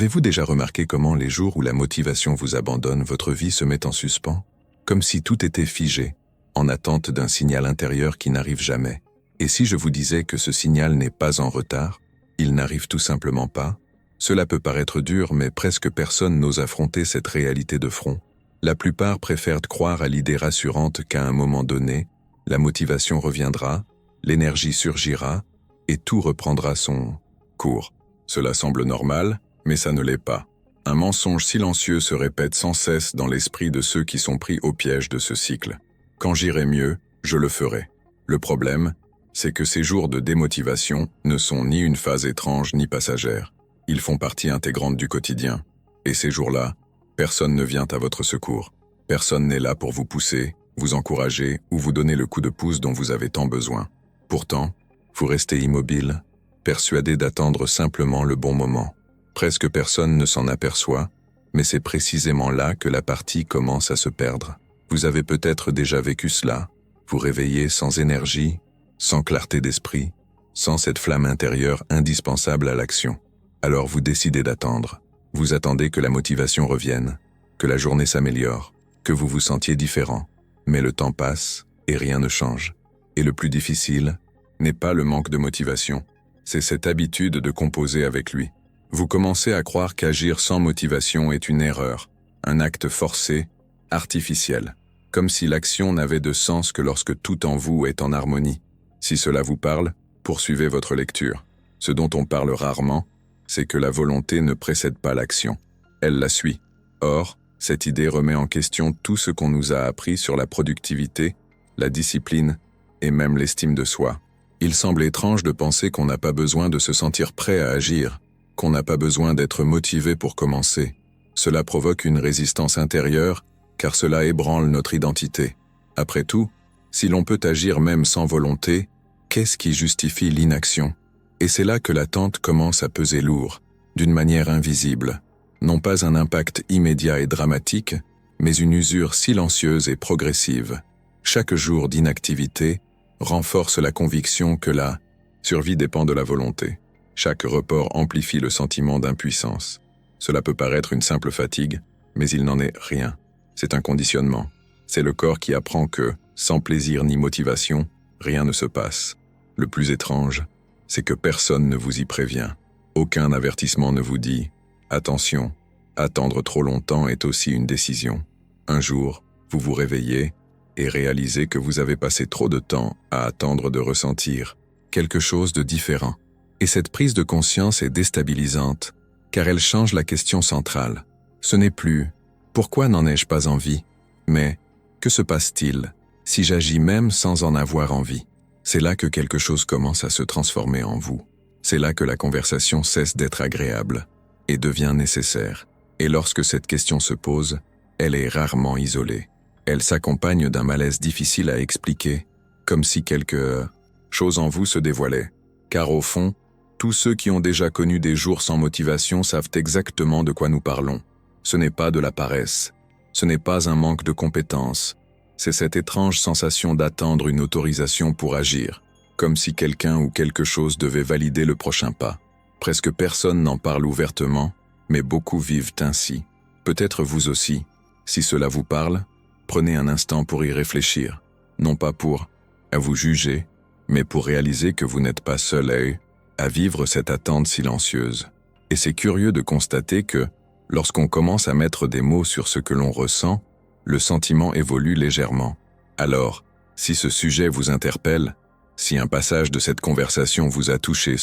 Avez-vous déjà remarqué comment les jours où la motivation vous abandonne, votre vie se met en suspens? Comme si tout était figé, en attente d'un signal intérieur qui n'arrive jamais. Et si je vous disais que ce signal n'est pas en retard, il n'arrive tout simplement pas? Cela peut paraître dur, mais presque personne n'ose affronter cette réalité de front. La plupart préfèrent croire à l'idée rassurante qu'à un moment donné, la motivation reviendra, l'énergie surgira, et tout reprendra son cours. Cela semble normal, mais ça ne l'est pas. Un mensonge silencieux se répète sans cesse dans l'esprit de ceux qui sont pris au piège de ce cycle. Quand j'irai mieux, je le ferai. Le problème, c'est que ces jours de démotivation ne sont ni une phase étrange ni passagère. Ils font partie intégrante du quotidien. Et ces jours-là, personne ne vient à votre secours. Personne n'est là pour vous pousser, vous encourager ou vous donner le coup de pouce dont vous avez tant besoin. Pourtant, vous restez immobile, persuadé d'attendre simplement le bon moment. Presque personne ne s'en aperçoit, mais c'est précisément là que la partie commence à se perdre. Vous avez peut-être déjà vécu cela, vous réveillez sans énergie, sans clarté d'esprit, sans cette flamme intérieure indispensable à l'action. Alors vous décidez d'attendre. Vous attendez que la motivation revienne, que la journée s'améliore, que vous vous sentiez différent. Mais le temps passe et rien ne change. Et le plus difficile n'est pas le manque de motivation, c'est cette habitude de composer avec lui. Vous commencez à croire qu'agir sans motivation est une erreur, un acte forcé, artificiel, comme si l'action n'avait de sens que lorsque tout en vous est en harmonie. Si cela vous parle, poursuivez votre lecture. Ce dont on parle rarement, c'est que la volonté ne précède pas l'action. Elle la suit. Or, cette idée remet en question tout ce qu'on nous a appris sur la productivité, la discipline et même l'estime de soi. Il semble étrange de penser qu'on n'a pas besoin de se sentir prêt à agir, qu'on n'a pas besoin d'être motivé pour commencer. Cela provoque une résistance intérieure, car cela ébranle notre identité. Après tout, si l'on peut agir même sans volonté, qu'est-ce qui justifie l'inaction? Et c'est là que l'attente commence à peser lourd, d'une manière invisible. Non pas un impact immédiat et dramatique, mais une usure silencieuse et progressive. Chaque jour d'inactivité renforce la conviction que la survie dépend de la volonté. Chaque report amplifie le sentiment d'impuissance. Cela peut paraître une simple fatigue, mais il n'en est rien. C'est un conditionnement. C'est le corps qui apprend que, sans plaisir ni motivation, rien ne se passe. Le plus étrange, c'est que personne ne vous y prévient. Aucun avertissement ne vous dit « Attention, attendre trop longtemps est aussi une décision ». Un jour, vous vous réveillez et réalisez que vous avez passé trop de temps à attendre de ressentir quelque chose de différent. Et cette prise de conscience est déstabilisante, car elle change la question centrale. Ce n'est plus « Pourquoi n'en ai-je pas envie ?» mais « Que se passe-t-il si j'agis même sans en avoir envie ?» C'est là que quelque chose commence à se transformer en vous. C'est là que la conversation cesse d'être agréable et devient nécessaire. Et lorsque cette question se pose, elle est rarement isolée. Elle s'accompagne d'un malaise difficile à expliquer, comme si quelque chose en vous se dévoilait. Car au fond, tous ceux qui ont déjà connu des jours sans motivation savent exactement de quoi nous parlons. Ce n'est pas de la paresse, ce n'est pas un manque de compétences, c'est cette étrange sensation d'attendre une autorisation pour agir, comme si quelqu'un ou quelque chose devait valider le prochain pas. Presque personne n'en parle ouvertement, mais beaucoup vivent ainsi. Peut-être vous aussi. Si cela vous parle, prenez un instant pour y réfléchir, non pas pour vous juger, mais pour réaliser que vous n'êtes pas seul à vivre cette attente silencieuse. Et c'est curieux de constater que, lorsqu'on commence à mettre des mots sur ce que l'on ressent, le sentiment évolue légèrement. Alors, si ce sujet vous interpelle, si un passage de cette conversation vous a touché,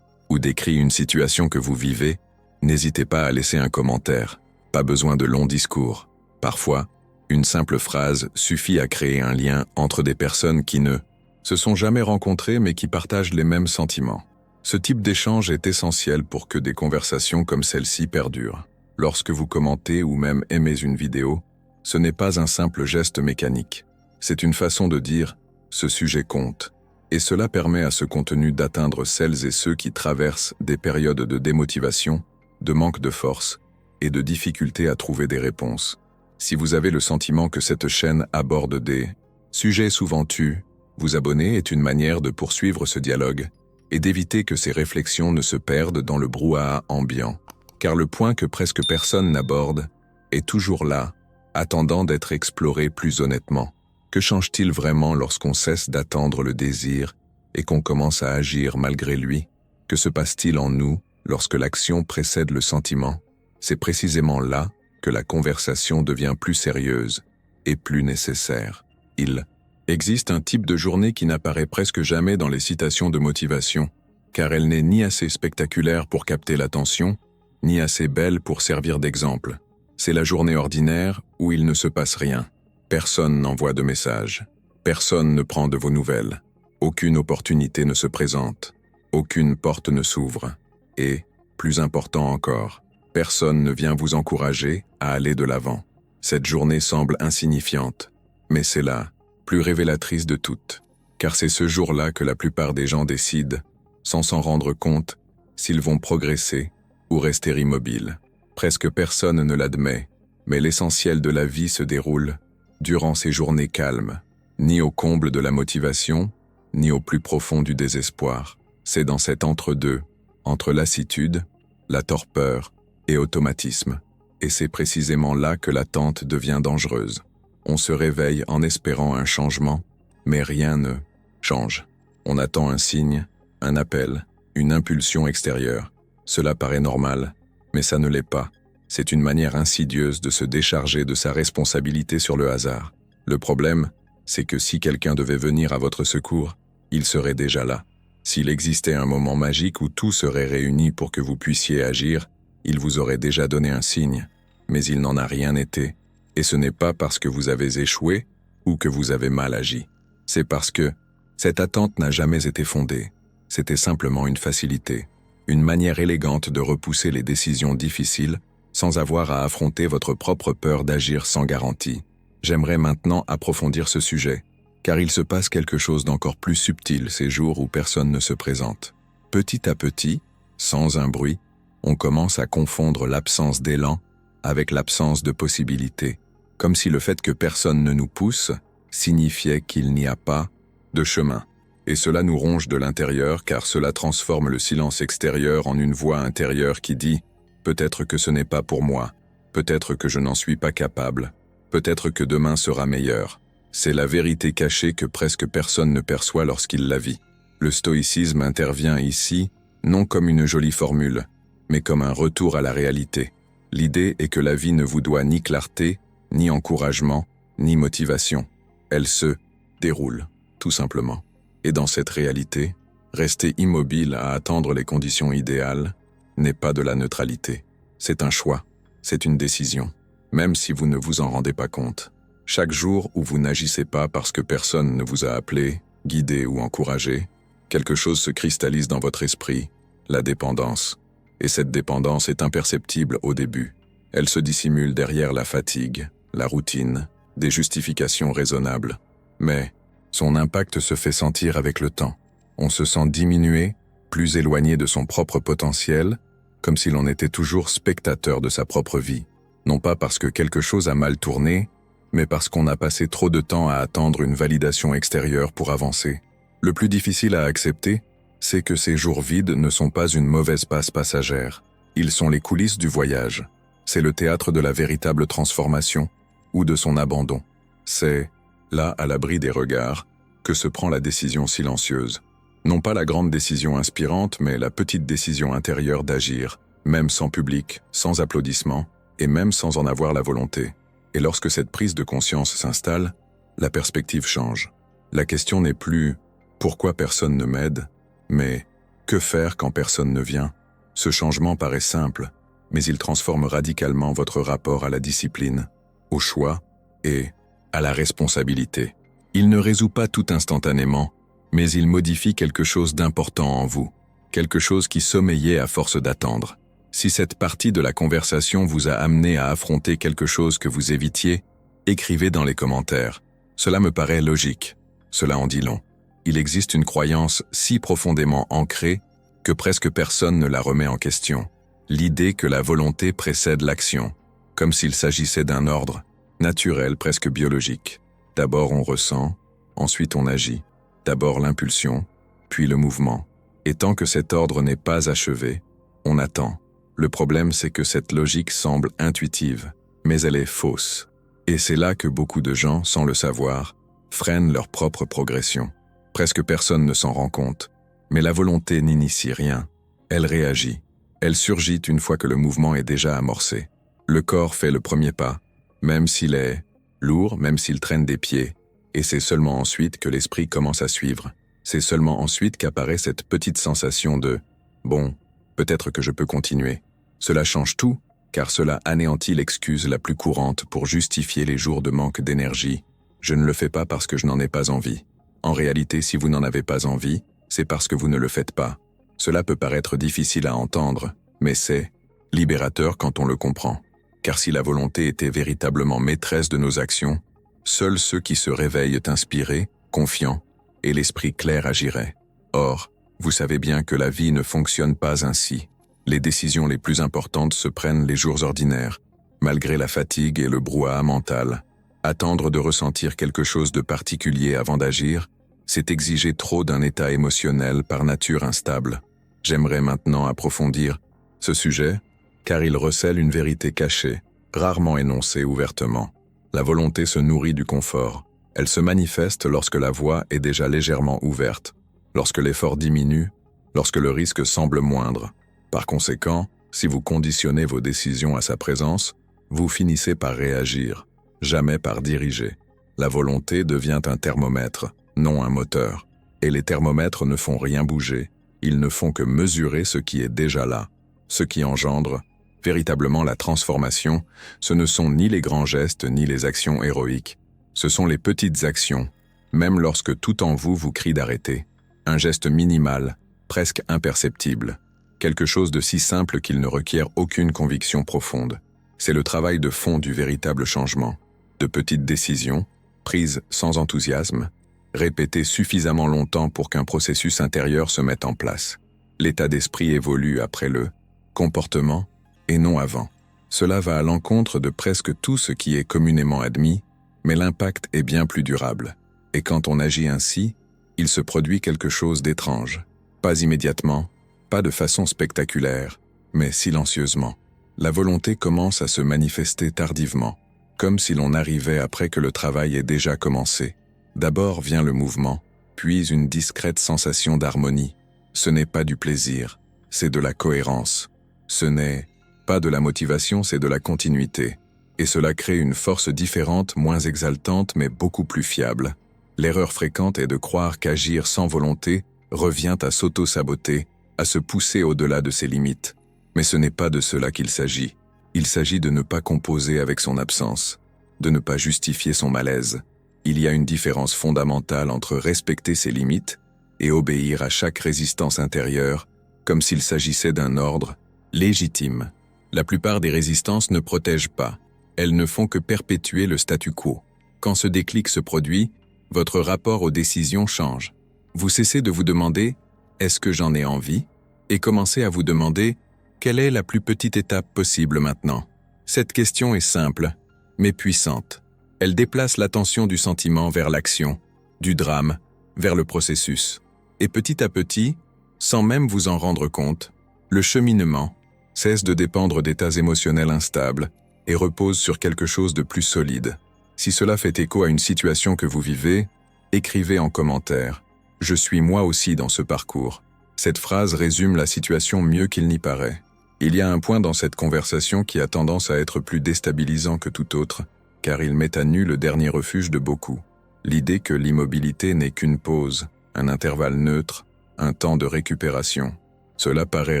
ou décrit une situation que vous vivez, n'hésitez pas à laisser un commentaire. Pas besoin de longs discours. Parfois, une simple phrase suffit à créer un lien entre des personnes qui ne se sont jamais rencontrées mais qui partagent les mêmes sentiments. Ce type d'échange est essentiel pour que des conversations comme celle-ci perdurent. Lorsque vous commentez ou même aimez une vidéo, ce n'est pas un simple geste mécanique. C'est une façon de dire « ce sujet compte ». Et cela permet à ce contenu d'atteindre celles et ceux qui traversent des périodes de démotivation, de manque de force et de difficulté à trouver des réponses. Si vous avez le sentiment que cette chaîne aborde des sujets souvent tus, vous abonner est une manière de poursuivre ce dialogue et d'éviter que ces réflexions ne se perdent dans le brouhaha ambiant. car le point que presque personne n'aborde est toujours là, attendant d'être exploré plus honnêtement. Que change-t-il vraiment lorsqu'on cesse d'attendre le désir et qu'on commence à agir malgré lui? Que se passe-t-il en nous lorsque l'action précède le sentiment? C'est précisément là que la conversation devient plus sérieuse et plus nécessaire. Il existe un type de journée qui n'apparaît presque jamais dans les citations de motivation, car elle n'est ni assez spectaculaire pour capter l'attention, ni assez belle pour servir d'exemple. C'est la journée ordinaire où il ne se passe rien. Personne n'envoie de message. Personne ne prend de vos nouvelles. Aucune opportunité ne se présente. Aucune porte ne s'ouvre. Et, plus important encore, personne ne vient vous encourager à aller de l'avant. Cette journée semble insignifiante, mais c'est la plus révélatrice de toutes. Car c'est ce jour-là que la plupart des gens décident, sans s'en rendre compte, s'ils vont progresser ou rester immobiles. Presque personne ne l'admet, mais l'essentiel de la vie se déroule durant ces journées calmes, ni au comble de la motivation, ni au plus profond du désespoir. C'est dans cet entre-deux, entre lassitude, la torpeur et automatisme. Et c'est précisément là que l'attente devient dangereuse. On se réveille en espérant un changement, mais rien ne change. On attend un signe, un appel, une impulsion extérieure. Cela paraît normal, mais ça ne l'est pas. C'est une manière insidieuse de se décharger de sa responsabilité sur le hasard. Le problème, c'est que si quelqu'un devait venir à votre secours, il serait déjà là. S'il existait un moment magique où tout serait réuni pour que vous puissiez agir, il vous aurait déjà donné un signe. Mais il n'en a rien été. Et ce n'est pas parce que vous avez échoué ou que vous avez mal agi. C'est parce que cette attente n'a jamais été fondée. C'était simplement une facilité, une manière élégante de repousser les décisions difficiles sans avoir à affronter votre propre peur d'agir sans garantie. J'aimerais maintenant approfondir ce sujet, car il se passe quelque chose d'encore plus subtil ces jours où personne ne se présente. Petit à petit, sans un bruit, on commence à confondre l'absence d'élan avec l'absence de possibilités, comme si le fait que personne ne nous pousse signifiait qu'il n'y a pas de chemin. Et cela nous ronge de l'intérieur car cela transforme le silence extérieur en une voix intérieure qui dit « Peut-être que ce n'est pas pour moi, peut-être que je n'en suis pas capable, peut-être que demain sera meilleur ». C'est la vérité cachée que presque personne ne perçoit lorsqu'il la vit. Le stoïcisme intervient ici, non comme une jolie formule, mais comme un retour à la réalité. L'idée est que la vie ne vous doit ni clarté, ni encouragement, ni motivation. Elle se déroule, tout simplement. Et dans cette réalité, rester immobile à attendre les conditions idéales n'est pas de la neutralité. C'est un choix, c'est une décision, même si vous ne vous en rendez pas compte. Chaque jour où vous n'agissez pas parce que personne ne vous a appelé, guidé ou encouragé, quelque chose se cristallise dans votre esprit, la dépendance. Et cette dépendance est imperceptible au début. Elle se dissimule derrière la fatigue, la routine, des justifications raisonnables. Mais son impact se fait sentir avec le temps. On se sent diminué, plus éloigné de son propre potentiel, comme si l'on était toujours spectateur de sa propre vie. Non pas parce que quelque chose a mal tourné, mais parce qu'on a passé trop de temps à attendre une validation extérieure pour avancer. Le plus difficile à accepter, c'est que ces jours vides ne sont pas une mauvaise passe passagère. Ils sont les coulisses du voyage. C'est le théâtre de la véritable transformation, ou de son abandon. C'est, là, à l'abri des regards, que se prend la décision silencieuse. Non pas la grande décision inspirante, mais la petite décision intérieure d'agir, même sans public, sans applaudissements, et même sans en avoir la volonté. Et lorsque cette prise de conscience s'installe, la perspective change. La question n'est plus « pourquoi personne ne m'aide ?», mais « que faire quand personne ne vient ?» Ce changement paraît simple, mais il transforme radicalement votre rapport à la discipline, au choix et à la responsabilité. Il ne résout pas tout instantanément, mais il modifie quelque chose d'important en vous, quelque chose qui sommeillait à force d'attendre. Si cette partie de la conversation vous a amené à affronter quelque chose que vous évitiez, écrivez dans les commentaires. Cela me paraît logique. Cela en dit long. Il existe une croyance si profondément ancrée que presque personne ne la remet en question. L'idée que la volonté précède l'action, comme s'il s'agissait d'un ordre, naturel, presque biologique. D'abord on ressent, ensuite on agit. D'abord l'impulsion, puis le mouvement. Et tant que cet ordre n'est pas achevé, on attend. Le problème, c'est que cette logique semble intuitive, mais elle est fausse. Et c'est là que beaucoup de gens, sans le savoir, freinent leur propre progression. Presque personne ne s'en rend compte. Mais la volonté n'initie rien. Elle réagit. Elle surgit une fois que le mouvement est déjà amorcé. Le corps fait le premier pas, même s'il est lourd, même s'il traîne des pieds, et c'est seulement ensuite que l'esprit commence à suivre. C'est seulement ensuite qu'apparaît cette petite sensation de « bon, peut-être que je peux continuer ». Cela change tout, car cela anéantit l'excuse la plus courante pour justifier les jours de manque d'énergie. Je ne le fais pas parce que je n'en ai pas envie. En réalité, si vous n'en avez pas envie, c'est parce que vous ne le faites pas. Cela peut paraître difficile à entendre, mais c'est libérateur quand on le comprend. Car si la volonté était véritablement maîtresse de nos actions, seuls ceux qui se réveillent inspirés, confiants, et l'esprit clair agiraient. Or, vous savez bien que la vie ne fonctionne pas ainsi. Les décisions les plus importantes se prennent les jours ordinaires, malgré la fatigue et le brouhaha mental. Attendre de ressentir quelque chose de particulier avant d'agir, c'est exiger trop d'un état émotionnel par nature instable. J'aimerais maintenant approfondir ce sujet, car il recèle une vérité cachée, rarement énoncée ouvertement. La volonté se nourrit du confort. Elle se manifeste lorsque la voie est déjà légèrement ouverte, lorsque l'effort diminue, lorsque le risque semble moindre. Par conséquent, si vous conditionnez vos décisions à sa présence, vous finissez par réagir, jamais par diriger. La volonté devient un thermomètre, non un moteur. Et les thermomètres ne font rien bouger, ils ne font que mesurer ce qui est déjà là. Ce qui engendre véritablement la transformation, ce ne sont ni les grands gestes ni les actions héroïques. Ce sont les petites actions, même lorsque tout en vous vous crie d'arrêter. Un geste minimal, presque imperceptible. Quelque chose de si simple qu'il ne requiert aucune conviction profonde. C'est le travail de fond du véritable changement. De petites décisions, prises sans enthousiasme, répétées suffisamment longtemps pour qu'un processus intérieur se mette en place. L'état d'esprit évolue après le comportement et non avant. Cela va à l'encontre de presque tout ce qui est communément admis, mais l'impact est bien plus durable. Et quand on agit ainsi, il se produit quelque chose d'étrange. Pas immédiatement, pas de façon spectaculaire, mais silencieusement. La volonté commence à se manifester tardivement, comme si l'on arrivait après que le travail ait déjà commencé. D'abord vient le mouvement, puis une discrète sensation d'harmonie. Ce n'est pas du plaisir, c'est de la cohérence. Ce n'est pas de la motivation, c'est de la continuité. Et cela crée une force différente, moins exaltante, mais beaucoup plus fiable. L'erreur fréquente est de croire qu'agir sans volonté revient à s'auto-saboter, à se pousser au-delà de ses limites. Mais ce n'est pas de cela qu'il s'agit. Il s'agit de ne pas composer avec son absence, de ne pas justifier son malaise. Il y a une différence fondamentale entre respecter ses limites et obéir à chaque résistance intérieure, comme s'il s'agissait d'un ordre légitime. La plupart des résistances ne protègent pas. Elles ne font que perpétuer le statu quo. Quand ce déclic se produit, votre rapport aux décisions change. Vous cessez de vous demander « est-ce que j'en ai envie ?» et commencez à vous demander « quelle est la plus petite étape possible maintenant ?» Cette question est simple, mais puissante. Elle déplace l'attention du sentiment vers l'action, du drame vers le processus. Et petit à petit, sans même vous en rendre compte, le cheminement cesse de dépendre d'états émotionnels instables et repose sur quelque chose de plus solide. Si cela fait écho à une situation que vous vivez, écrivez en commentaire « Je suis moi aussi dans ce parcours ». Cette phrase résume la situation mieux qu'il n'y paraît. Il y a un point dans cette conversation qui a tendance à être plus déstabilisant que tout autre, car il met à nu le dernier refuge de beaucoup. L'idée que l'immobilité n'est qu'une pause, un intervalle neutre, un temps de récupération. Cela paraît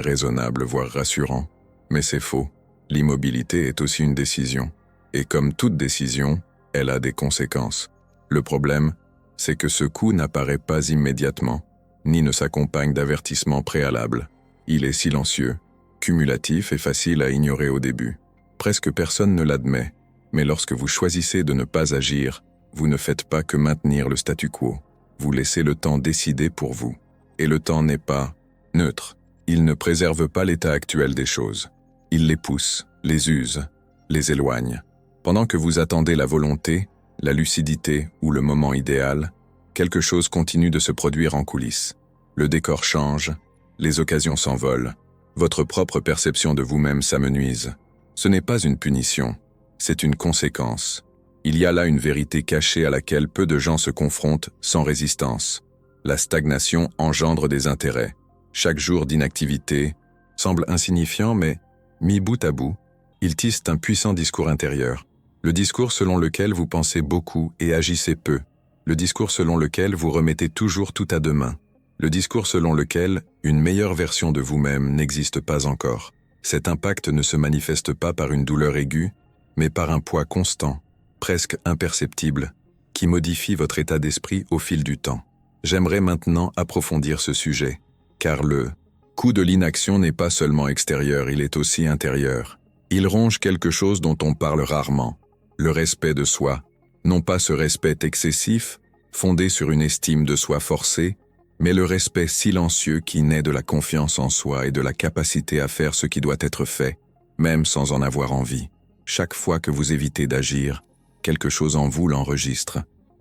raisonnable, voire rassurant, mais c'est faux. L'immobilité est aussi une décision, et comme toute décision, elle a des conséquences. Le problème, c'est que ce coup n'apparaît pas immédiatement, ni ne s'accompagne d'avertissements préalables. Il est silencieux, cumulatif et facile à ignorer au début. Presque personne ne l'admet, mais lorsque vous choisissez de ne pas agir, vous ne faites pas que maintenir le statu quo. Vous laissez le temps décider pour vous. Et le temps n'est pas neutre. Il ne préserve pas l'état actuel des choses. Il les pousse, les use, les éloigne. Pendant que vous attendez la volonté, la lucidité ou le moment idéal, quelque chose continue de se produire en coulisses. Le décor change, les occasions s'envolent, Votre propre perception de vous-même s'amenuise. Ce n'est pas une punition, c'est une conséquence. Il y a là une vérité cachée à laquelle peu de gens se confrontent sans résistance. La stagnation engendre des intérêts. Chaque jour d'inactivité semble insignifiant, mais, mis bout à bout, il tisse un puissant discours intérieur. Le discours selon lequel vous pensez beaucoup et agissez peu. Le discours selon lequel vous remettez toujours tout à demain. Le discours selon lequel une meilleure version de vous-même n'existe pas encore. Cet impact ne se manifeste pas par une douleur aiguë, mais par un poids constant, presque imperceptible, qui modifie votre état d'esprit au fil du temps. J'aimerais maintenant approfondir ce sujet, car le coup de l'inaction n'est pas seulement extérieur, il est aussi intérieur. Il ronge quelque chose dont on parle rarement, le respect de soi, non pas ce respect excessif, fondé sur une estime de soi forcée, mais le respect silencieux qui naît de la confiance en soi et de la capacité à faire ce qui doit être fait, même sans en avoir envie. Chaque fois que vous évitez d'agir, quelque chose en vous l'enregistre,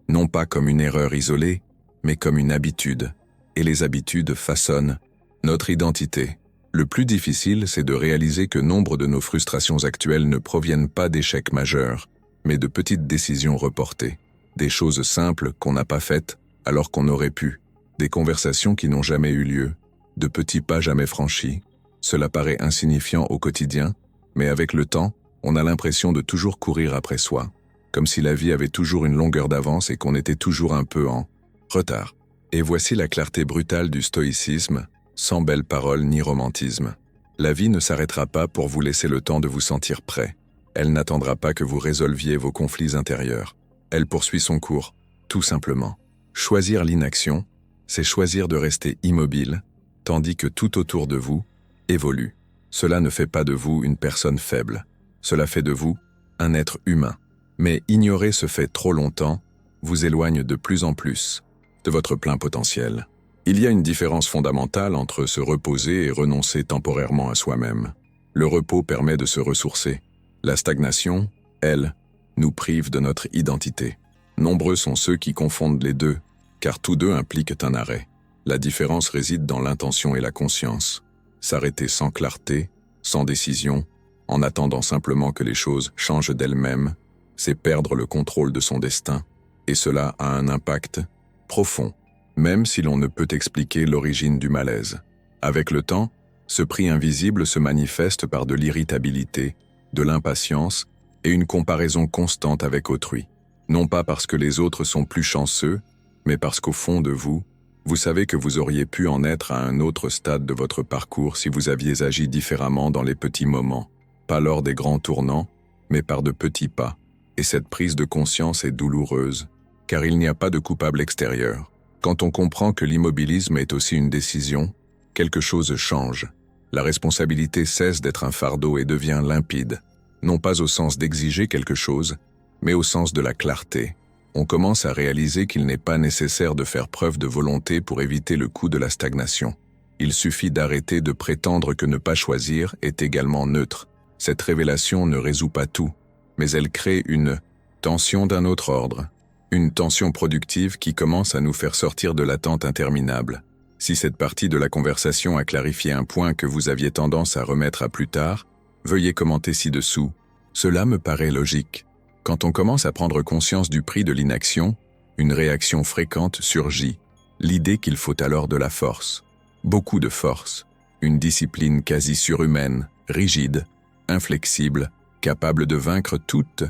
non pas comme une erreur isolée, mais comme une habitude. Et les habitudes façonnent notre identité. Le plus difficile, c'est de réaliser que nombre de nos frustrations actuelles ne proviennent pas d'échecs majeurs, mais de petites décisions reportées. Des choses simples qu'on n'a pas faites alors qu'on aurait pu. Des conversations qui n'ont jamais eu lieu, de petits pas jamais franchis. Cela paraît insignifiant au quotidien, mais avec le temps, on a l'impression de toujours courir après soi, comme si la vie avait toujours une longueur d'avance et qu'on était toujours un peu en retard. Et voici la clarté brutale du stoïcisme, sans belles paroles ni romantisme. La vie ne s'arrêtera pas pour vous laisser le temps de vous sentir prêt. Elle n'attendra pas que vous résolviez vos conflits intérieurs. Elle poursuit son cours, tout simplement. Choisir l'inaction, c'est choisir de rester immobile, tandis que tout autour de vous évolue. Cela ne fait pas de vous une personne faible. Cela fait de vous un être humain. Mais ignorer ce fait trop longtemps vous éloigne de plus en plus de votre plein potentiel. Il y a une différence fondamentale entre se reposer et renoncer temporairement à soi-même. Le repos permet de se ressourcer. La stagnation, elle, nous prive de notre identité. Nombreux sont ceux qui confondent les deux, car tous deux impliquent un arrêt. La différence réside dans l'intention et la conscience. S'arrêter sans clarté, sans décision, en attendant simplement que les choses changent d'elles-mêmes, c'est perdre le contrôle de son destin, et cela a un impact profond, même si l'on ne peut expliquer l'origine du malaise. Avec le temps, ce prix invisible se manifeste par de l'irritabilité, de l'impatience et une comparaison constante avec autrui. Non pas parce que les autres sont plus chanceux, mais parce qu'au fond de vous, vous savez que vous auriez pu en être à un autre stade de votre parcours si vous aviez agi différemment dans les petits moments, pas lors des grands tournants, mais par de petits pas. Et cette prise de conscience est douloureuse, car il n'y a pas de coupable extérieur. Quand on comprend que l'immobilisme est aussi une décision, quelque chose change. La responsabilité cesse d'être un fardeau et devient limpide, non pas au sens d'exiger quelque chose, mais au sens de la clarté. On commence à réaliser qu'il n'est pas nécessaire de faire preuve de volonté pour éviter le coup de la stagnation. Il suffit d'arrêter de prétendre que ne pas choisir est également neutre. Cette révélation ne résout pas tout, mais elle crée une tension d'un autre ordre. Une tension productive qui commence à nous faire sortir de l'attente interminable. Si cette partie de la conversation a clarifié un point que vous aviez tendance à remettre à plus tard, veuillez commenter ci-dessous. Cela me paraît logique. Quand on commence à prendre conscience du prix de l'inaction, une réaction fréquente surgit. L'idée qu'il faut alors de la force. Beaucoup de force. Une discipline quasi surhumaine, rigide, inflexible, capable de vaincre toute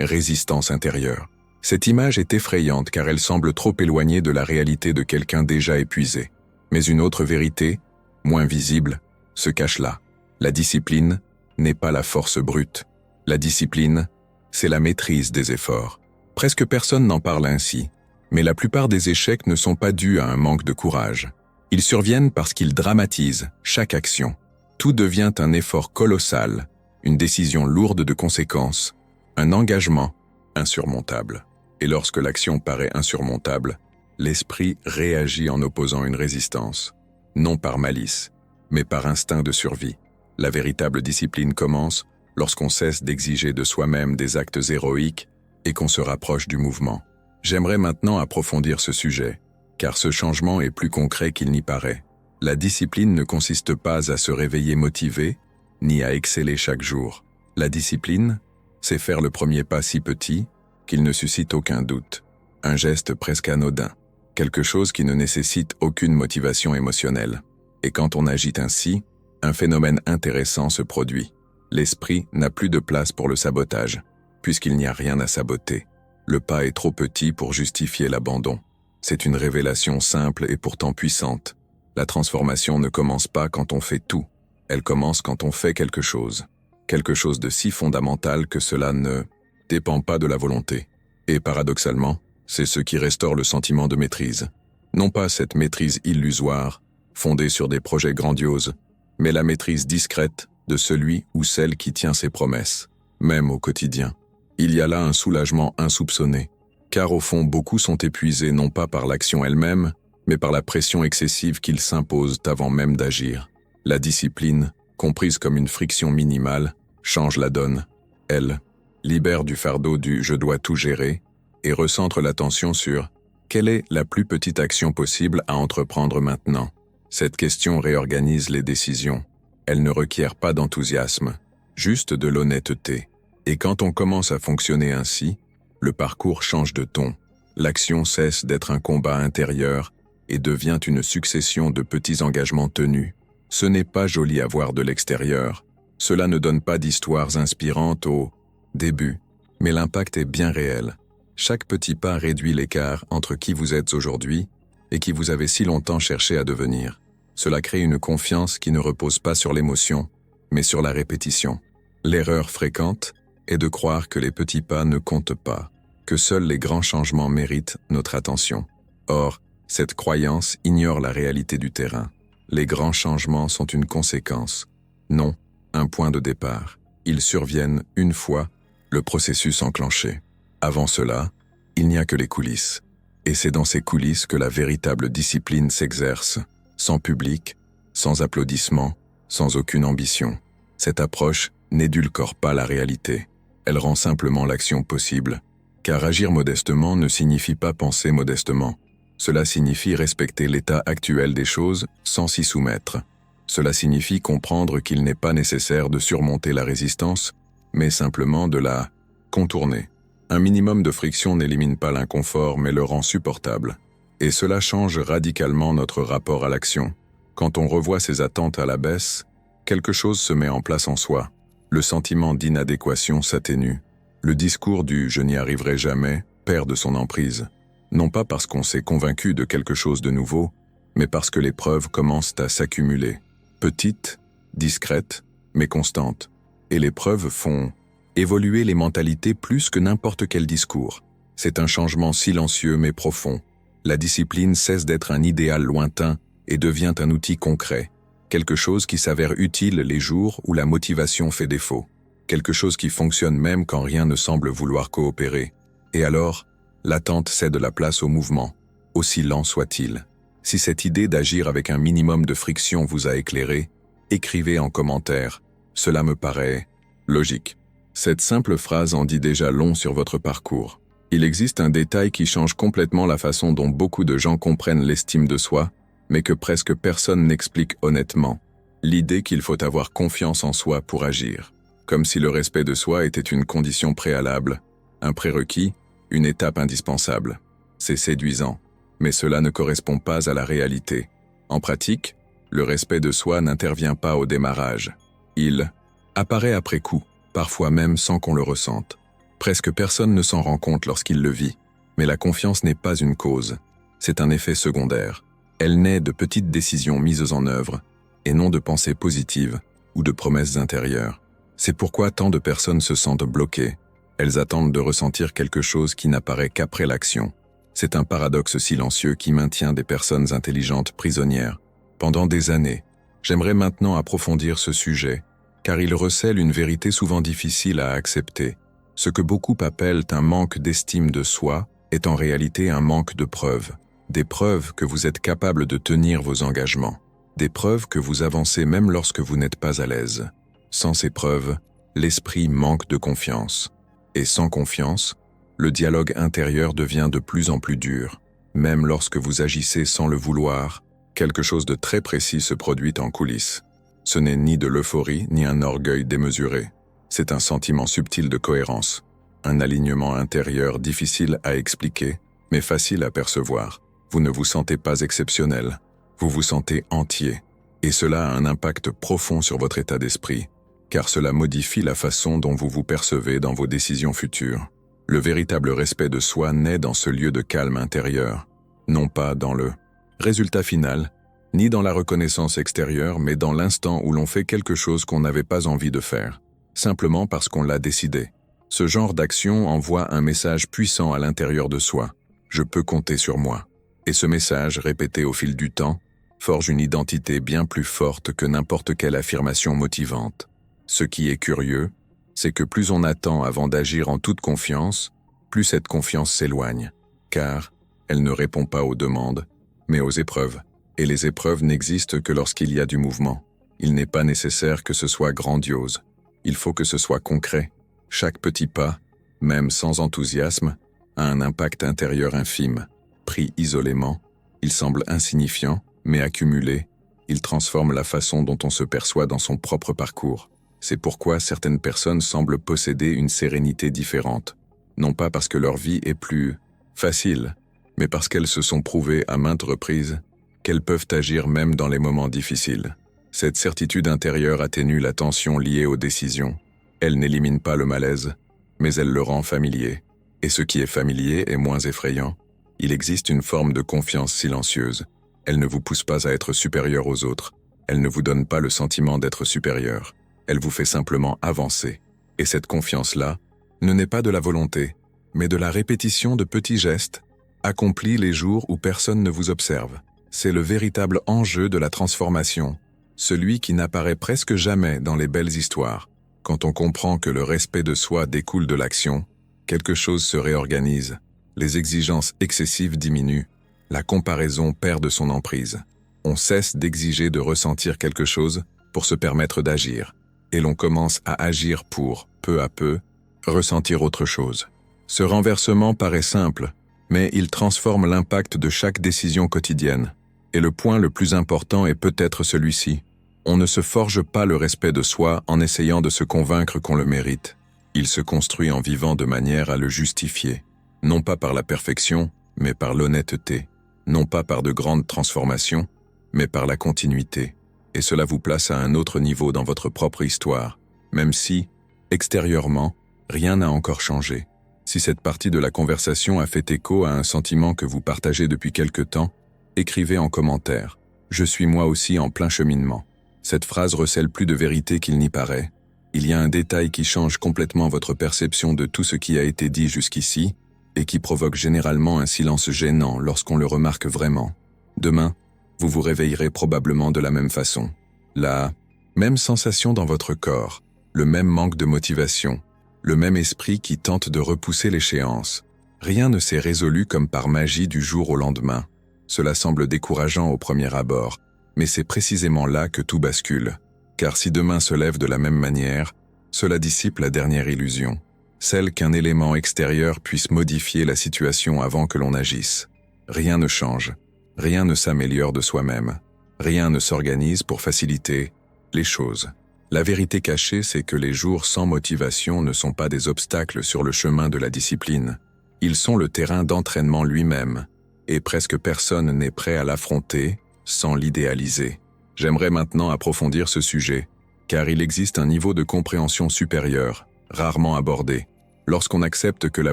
résistance intérieure. Cette image est effrayante car elle semble trop éloignée de la réalité de quelqu'un déjà épuisé. Mais une autre vérité, moins visible, se cache là. La discipline n'est pas la force brute. La discipline, c'est la maîtrise des efforts. Presque personne n'en parle ainsi, mais la plupart des échecs ne sont pas dus à un manque de courage. Ils surviennent parce qu'ils dramatisent chaque action. Tout devient un effort colossal, une décision lourde de conséquences, un engagement insurmontable. Et lorsque l'action paraît insurmontable, l'esprit réagit en opposant une résistance, non par malice, mais par instinct de survie. La véritable discipline commence lorsqu'on cesse d'exiger de soi-même des actes héroïques et qu'on se rapproche du mouvement. J'aimerais maintenant approfondir ce sujet, car ce changement est plus concret qu'il n'y paraît. La discipline ne consiste pas à se réveiller motivé, ni à exceller chaque jour. La discipline, c'est faire le premier pas si petit qu'il ne suscite aucun doute. Un geste presque anodin, quelque chose qui ne nécessite aucune motivation émotionnelle. Et quand on agit ainsi, un phénomène intéressant se produit. L'esprit n'a plus de place pour le sabotage, puisqu'il n'y a rien à saboter. Le pas est trop petit pour justifier l'abandon. C'est une révélation simple et pourtant puissante. La transformation ne commence pas quand on fait tout. Elle commence quand on fait quelque chose. Quelque chose de si fondamental que cela ne dépend pas de la volonté. Et paradoxalement, c'est ce qui restaure le sentiment de maîtrise. Non pas cette maîtrise illusoire, fondée sur des projets grandioses, mais la maîtrise discrète de celui ou celle qui tient ses promesses, même au quotidien. Il y a là un soulagement insoupçonné, car au fond beaucoup sont épuisés non pas par l'action elle-même, mais par la pression excessive qu'ils s'imposent avant même d'agir. La discipline, comprise comme une friction minimale, change la donne. Elle libère du fardeau du « je dois tout gérer » et recentre l'attention sur « quelle est la plus petite action possible à entreprendre maintenant ?» Cette question réorganise les décisions. Elle ne requiert pas d'enthousiasme, juste de l'honnêteté. Et quand on commence à fonctionner ainsi, le parcours change de ton. L'action cesse d'être un combat intérieur et devient une succession de petits engagements tenus. Ce n'est pas joli à voir de l'extérieur. Cela ne donne pas d'histoires inspirantes au début, mais l'impact est bien réel. Chaque petit pas réduit l'écart entre qui vous êtes aujourd'hui et qui vous avez si longtemps cherché à devenir. Cela crée une confiance qui ne repose pas sur l'émotion, mais sur la répétition. L'erreur fréquente est de croire que les petits pas ne comptent pas, que seuls les grands changements méritent notre attention. Or, cette croyance ignore la réalité du terrain. Les grands changements sont une conséquence, non un point de départ. Ils surviennent une fois le processus enclenché. Avant cela, il n'y a que les coulisses. Et c'est dans ces coulisses que la véritable discipline s'exerce, sans public, sans applaudissements, sans aucune ambition. Cette approche n'édulcore pas la réalité. Elle rend simplement l'action possible. Car agir modestement ne signifie pas penser modestement. Cela signifie respecter l'état actuel des choses sans s'y soumettre. Cela signifie comprendre qu'il n'est pas nécessaire de surmonter la résistance, mais simplement de la contourner. Un minimum de friction n'élimine pas l'inconfort, mais le rend supportable. Et cela change radicalement notre rapport à l'action. Quand on revoit ses attentes à la baisse, quelque chose se met en place en soi. Le sentiment d'inadéquation s'atténue. Le discours du « je n'y arriverai jamais » perd de son emprise. Non pas parce qu'on s'est convaincu de quelque chose de nouveau, mais parce que les preuves commencent à s'accumuler. Petites, discrètes, mais constantes. Et les preuves font évoluer les mentalités plus que n'importe quel discours. C'est un changement silencieux mais profond. La discipline cesse d'être un idéal lointain et devient un outil concret. Quelque chose qui s'avère utile les jours où la motivation fait défaut. Quelque chose qui fonctionne même quand rien ne semble vouloir coopérer. Et alors, l'attente cède la place au mouvement, aussi lent soit-il. Si cette idée d'agir avec un minimum de friction vous a éclairé, écrivez en commentaire. Cela me paraît logique. Cette simple phrase en dit déjà long sur votre parcours. Il existe un détail qui change complètement la façon dont beaucoup de gens comprennent l'estime de soi, mais que presque personne n'explique honnêtement. L'idée qu'il faut avoir confiance en soi pour agir. Comme si le respect de soi était une condition préalable, un prérequis, une étape indispensable. C'est séduisant, mais cela ne correspond pas à la réalité. En pratique, le respect de soi n'intervient pas au démarrage. Il apparaît après coup, parfois même sans qu'on le ressente. Presque personne ne s'en rend compte lorsqu'il le vit. Mais la confiance n'est pas une cause, c'est un effet secondaire. Elle naît de petites décisions mises en œuvre, et non de pensées positives ou de promesses intérieures. C'est pourquoi tant de personnes se sentent bloquées. Elles attendent de ressentir quelque chose qui n'apparaît qu'après l'action. C'est un paradoxe silencieux qui maintient des personnes intelligentes prisonnières. Pendant des années, j'aimerais maintenant approfondir ce sujet, car il recèle une vérité souvent difficile à accepter. Ce que beaucoup appellent un manque d'estime de soi est en réalité un manque de preuves. Des preuves que vous êtes capable de tenir vos engagements. Des preuves que vous avancez même lorsque vous n'êtes pas à l'aise. Sans ces preuves, l'esprit manque de confiance. Et sans confiance, le dialogue intérieur devient de plus en plus dur. Même lorsque vous agissez sans le vouloir, Quelque chose de très précis se produit en coulisses. Ce n'est ni de l'euphorie ni un orgueil démesuré. C'est un sentiment subtil de cohérence, un alignement intérieur difficile à expliquer, mais facile à percevoir. Vous ne vous sentez pas exceptionnel, vous vous sentez entier, et cela a un impact profond sur votre état d'esprit, car cela modifie la façon dont vous vous percevez dans vos décisions futures. Le véritable respect de soi naît dans ce lieu de calme intérieur, non pas dans le résultat final, ni dans la reconnaissance extérieure, mais dans l'instant où l'on fait quelque chose qu'on n'avait pas envie de faire, simplement parce qu'on l'a décidé. Ce genre d'action envoie un message puissant à l'intérieur de soi. Je peux compter sur moi. Et ce message, répété au fil du temps, forge une identité bien plus forte que n'importe quelle affirmation motivante. Ce qui est curieux, c'est que plus on attend avant d'agir en toute confiance, plus cette confiance s'éloigne, car elle ne répond pas aux demandes, mais aux épreuves. Et les épreuves n'existent que lorsqu'il y a du mouvement. Il n'est pas nécessaire que ce soit grandiose. Il faut que ce soit concret. Chaque petit pas, même sans enthousiasme, a un impact intérieur infime. Pris isolément, il semble insignifiant, mais accumulé, il transforme la façon dont on se perçoit dans son propre parcours. C'est pourquoi certaines personnes semblent posséder une sérénité différente, non pas parce que leur vie est plus facile, mais parce qu'elles se sont prouvées à maintes reprises qu'elles peuvent agir même dans les moments difficiles. Cette certitude intérieure atténue la tension liée aux décisions. Elle n'élimine pas le malaise, mais elle le rend familier. Et ce qui est familier est moins effrayant. Il existe une forme de confiance silencieuse. Elle ne vous pousse pas à être supérieur aux autres. Elle ne vous donne pas le sentiment d'être supérieur. Elle vous fait simplement avancer. Et cette confiance-là ne naît pas de la volonté, mais de la répétition de petits gestes, accomplis les jours où personne ne vous observe. C'est le véritable enjeu de la transformation, celui qui n'apparaît presque jamais dans les belles histoires. Quand on comprend que le respect de soi découle de l'action, quelque chose se réorganise, les exigences excessives diminuent, la comparaison perd de son emprise. On cesse d'exiger de ressentir quelque chose pour se permettre d'agir, et l'on commence à agir pour, peu à peu, ressentir autre chose. Ce renversement paraît simple, mais il transforme l'impact de chaque décision quotidienne. Et le point le plus important est peut-être celui-ci. On ne se forge pas le respect de soi en essayant de se convaincre qu'on le mérite. Il se construit en vivant de manière à le justifier, non pas par la perfection, mais par l'honnêteté, non pas par de grandes transformations, mais par la continuité. Et cela vous place à un autre niveau dans votre propre histoire, même si, extérieurement, rien n'a encore changé. Si cette partie de la conversation a fait écho à un sentiment que vous partagez depuis quelque temps, écrivez en commentaire « Je suis moi aussi en plein cheminement ». Cette phrase recèle plus de vérité qu'il n'y paraît. Il y a un détail qui change complètement votre perception de tout ce qui a été dit jusqu'ici et qui provoque généralement un silence gênant lorsqu'on le remarque vraiment. Demain, vous vous réveillerez probablement de la même façon. La même sensation dans votre corps, le même manque de motivation, le même esprit qui tente de repousser l'échéance. Rien ne s'est résolu comme par magie du jour au lendemain. Cela semble décourageant au premier abord, mais c'est précisément là que tout bascule. Car si demain se lève de la même manière, cela dissipe la dernière illusion, celle qu'un élément extérieur puisse modifier la situation avant que l'on agisse. Rien ne change, rien ne s'améliore de soi-même, rien ne s'organise pour faciliter les choses. La vérité cachée, c'est que les jours sans motivation ne sont pas des obstacles sur le chemin de la discipline. Ils sont le terrain d'entraînement lui-même, et presque personne n'est prêt à l'affronter sans l'idéaliser. J'aimerais maintenant approfondir ce sujet, car il existe un niveau de compréhension supérieur, rarement abordé. Lorsqu'on accepte que la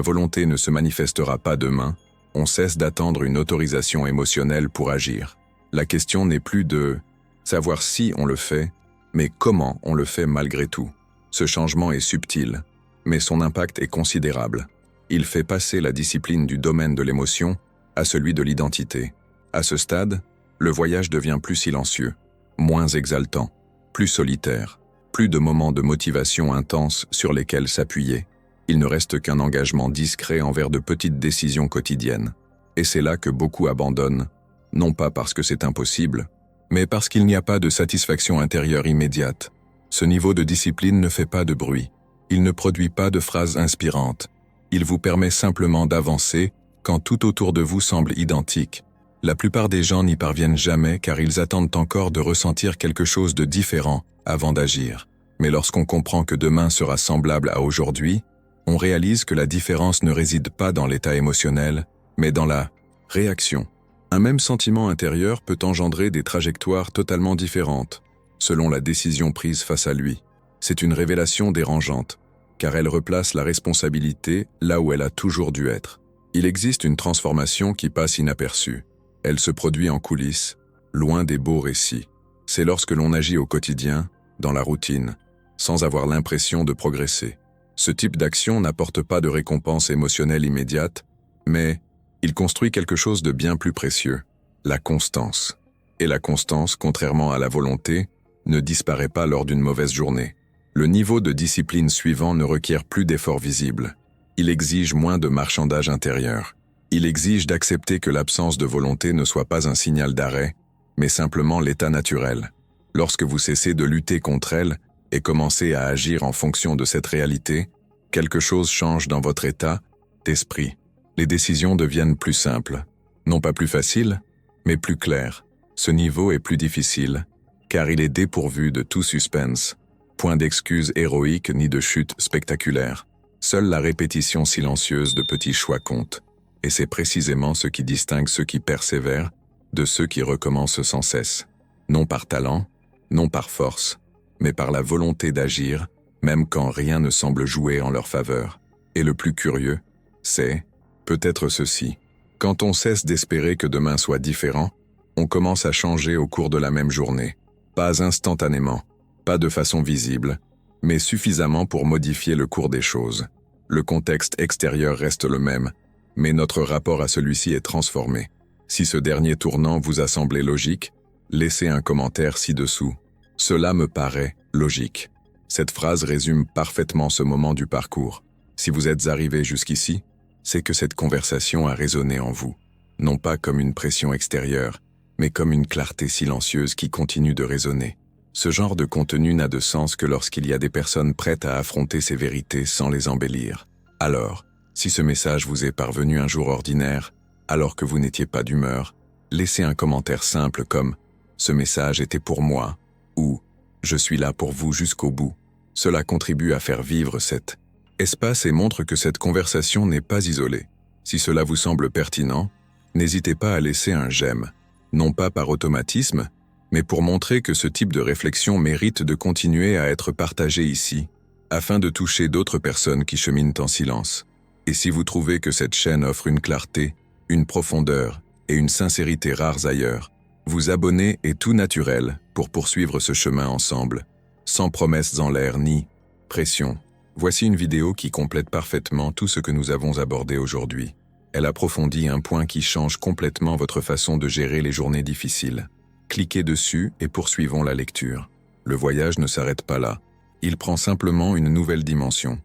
volonté ne se manifestera pas demain, on cesse d'attendre une autorisation émotionnelle pour agir. La question n'est plus de savoir si on le fait, mais comment on le fait malgré tout. Ce changement est subtil, mais son impact est considérable. Il fait passer la discipline du domaine de l'émotion à celui de l'identité. À ce stade, le voyage devient plus silencieux, moins exaltant, plus solitaire, plus de moments de motivation intense sur lesquels s'appuyer. Il ne reste qu'un engagement discret envers de petites décisions quotidiennes. Et c'est là que beaucoup abandonnent, non pas parce que c'est impossible, mais parce qu'il n'y a pas de satisfaction intérieure immédiate. Ce niveau de discipline ne fait pas de bruit. Il ne produit pas de phrases inspirantes. Il vous permet simplement d'avancer quand tout autour de vous semble identique. La plupart des gens n'y parviennent jamais car ils attendent encore de ressentir quelque chose de différent avant d'agir. Mais lorsqu'on comprend que demain sera semblable à aujourd'hui, on réalise que la différence ne réside pas dans l'état émotionnel, mais dans la réaction. Un même sentiment intérieur peut engendrer des trajectoires totalement différentes, selon la décision prise face à lui. C'est une révélation dérangeante, car elle replace la responsabilité là où elle a toujours dû être. Il existe une transformation qui passe inaperçue. Elle se produit en coulisses, loin des beaux récits. C'est lorsque l'on agit au quotidien, dans la routine, sans avoir l'impression de progresser. Ce type d'action n'apporte pas de récompense émotionnelle immédiate, mais il construit quelque chose de bien plus précieux, la constance. Et la constance, contrairement à la volonté, ne disparaît pas lors d'une mauvaise journée. Le niveau de discipline suivant ne requiert plus d'efforts visibles. Il exige moins de marchandage intérieur. Il exige d'accepter que l'absence de volonté ne soit pas un signal d'arrêt, mais simplement l'état naturel. Lorsque vous cessez de lutter contre elle et commencez à agir en fonction de cette réalité, quelque chose change dans votre état d'esprit. Les décisions deviennent plus simples, non pas plus faciles, mais plus claires. Ce niveau est plus difficile, car il est dépourvu de tout suspense. Point d'excuses héroïques ni de chute spectaculaire. Seule la répétition silencieuse de petits choix compte. Et c'est précisément ce qui distingue ceux qui persévèrent de ceux qui recommencent sans cesse. Non par talent, non par force, mais par la volonté d'agir, même quand rien ne semble jouer en leur faveur. Et le plus curieux, c'est, peut-être ceci. Quand on cesse d'espérer que demain soit différent, on commence à changer au cours de la même journée. Pas instantanément, pas de façon visible, mais suffisamment pour modifier le cours des choses. Le contexte extérieur reste le même, mais notre rapport à celui-ci est transformé. Si ce dernier tournant vous a semblé logique, laissez un commentaire ci-dessous. Cela me paraît logique. Cette phrase résume parfaitement ce moment du parcours. Si vous êtes arrivé jusqu'ici, c'est que cette conversation a résonné en vous. Non pas comme une pression extérieure, mais comme une clarté silencieuse qui continue de résonner. Ce genre de contenu n'a de sens que lorsqu'il y a des personnes prêtes à affronter ces vérités sans les embellir. Alors, si ce message vous est parvenu un jour ordinaire, alors que vous n'étiez pas d'humeur, laissez un commentaire simple comme « Ce message était pour moi » ou « Je suis là pour vous jusqu'au bout ». Cela contribue à faire vivre cet espace et montre que cette conversation n'est pas isolée. Si cela vous semble pertinent, n'hésitez pas à laisser un j'aime, non pas par automatisme, mais pour montrer que ce type de réflexion mérite de continuer à être partagé ici, afin de toucher d'autres personnes qui cheminent en silence. Et si vous trouvez que cette chaîne offre une clarté, une profondeur et une sincérité rares ailleurs, vous abonner est tout naturel pour poursuivre ce chemin ensemble, sans promesses en l'air ni pression. Voici une vidéo qui complète parfaitement tout ce que nous avons abordé aujourd'hui. Elle approfondit un point qui change complètement votre façon de gérer les journées difficiles. Cliquez dessus et poursuivons la lecture. Le voyage ne s'arrête pas là. Il prend simplement une nouvelle dimension.